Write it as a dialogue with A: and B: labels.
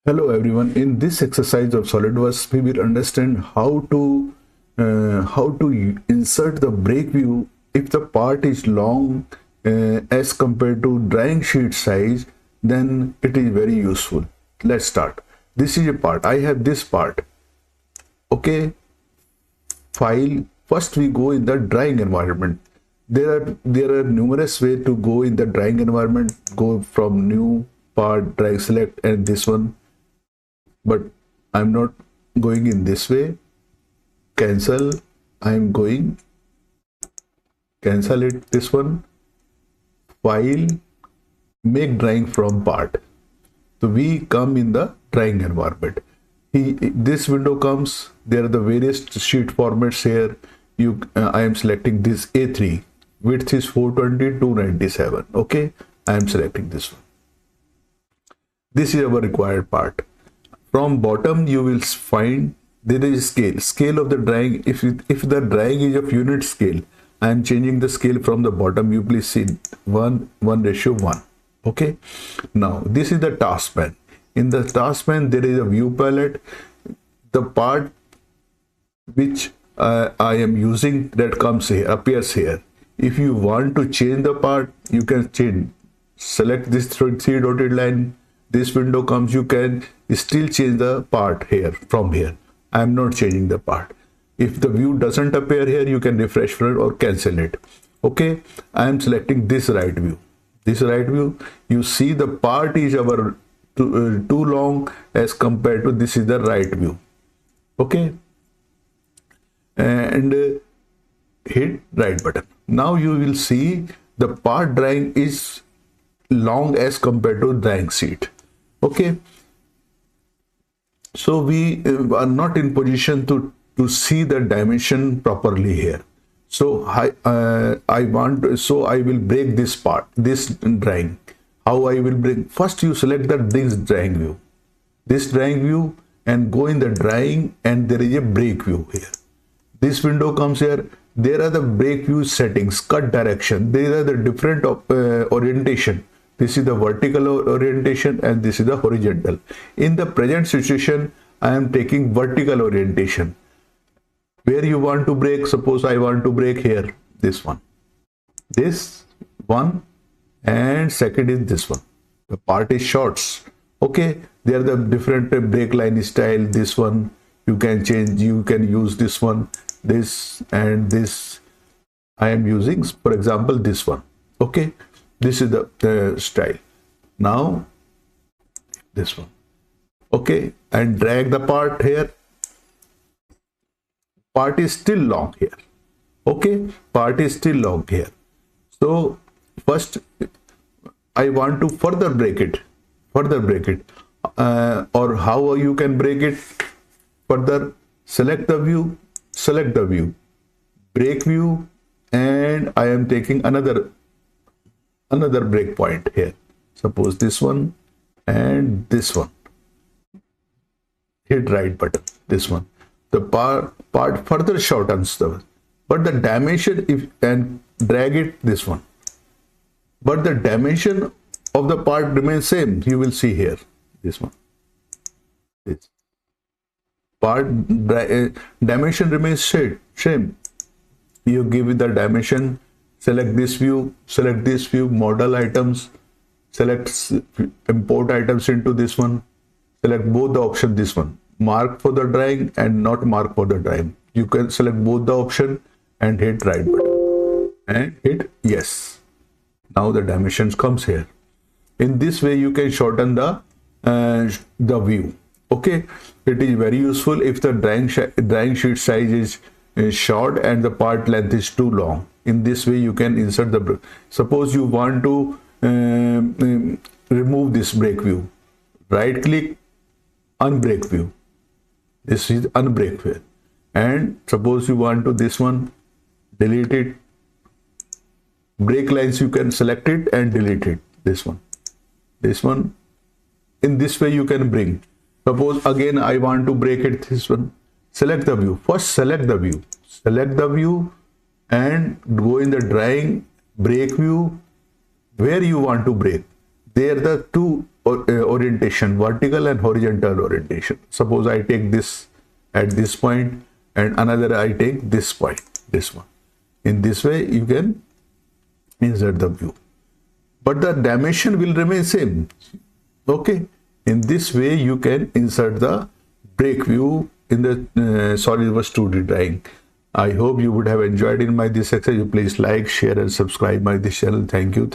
A: Hello everyone. In this exercise of SolidWorks, we will understand how to insert the break view if the part is long as compared to drawing sheet size. Then it is very useful. Let's start. This is a part. I have this part. Okay. File. First, we go in the drawing environment. There are numerous ways to go in the drawing environment. Go from new part, drag, select, and this one. But I'm not going in this way. Cancel. I'm going cancel it. This one. File. Make drawing from part. So we come in the drawing environment. This window comes. There are the various sheet formats here. I am selecting this A3. Width is 420 297. Okay. I am selecting this one. This is our required part. From bottom, you will find there is scale of the drawing. If the drawing is of unit scale, I am changing the scale from the bottom. You please see 1:1. Okay. Now this is the task pane. In the task pane, there is a view palette. The part which I am using that comes here, appears here. If you want to change the part, you can change. Select this three dotted line. This window comes, you can still change the part here from here. I am not changing the part. If the view doesn't appear here, you can refresh from it or cancel it. Okay, I am selecting this right view. This right view, you see the part is our too long as compared to this is the right view. Okay, and hit right button. Now you will see the part drawing is long as compared to drawing sheet. Okay, so we are not in position to see the dimension properly here. So I will break this part, this drawing. How I will break? First, you select this drawing view, and go in the drawing, and there is a break view here. This window comes here. There are the break view settings, cut direction. There are the different orientation. This is the vertical orientation and this is the horizontal. In the present situation, I am taking vertical orientation. Where you want to break, suppose I want to break here, this one, and second is this one. The part is shorts. Okay, there are the different break line style. This one you can change, you can use this one, this and this. I am using, for example, this one. Okay. This is the style. Now this one. Okay, and drag the part here. Part is still long here. Okay, part is still long here. So first I want to further break it. Or how you can break it further? Select the view, break view, and I am taking another breakpoint here. Suppose this one and this one. Hit right button. This one. The part further shortens but the dimension and drag it this one. But the dimension of the part remains same. You will see here this one. This part dimension remains same. You give it the dimension. Select this view, model items, select import items into this one, select both the option, this one, mark for the drawing and not mark for the drawing. You can select both the option and hit right button and hit yes. Now the dimensions comes here. In this way, you can shorten the view. Okay, it is very useful if the drawing sheet size is short and the part length is too long. In this way, you can insert the. Suppose you want to remove this break view. Right click, unbreak view. This is unbreak view. And suppose you want to this one, delete it. Break lines, you can select it and delete it. This one. In this way, you can bring. Suppose again I want to break it. This one. Select the view. First, select the view. And go in the drawing, break view, where you want to break. There are the two orientation, vertical and horizontal orientation. Suppose I take this at this point and another I take this point, this one. In this way you can insert the view, but the dimension will remain same. Okay, in this way you can insert the break view in the SolidWorks 2D drawing. I hope you would have enjoyed in my this exercise. Please like, share and subscribe my this channel. Thank you.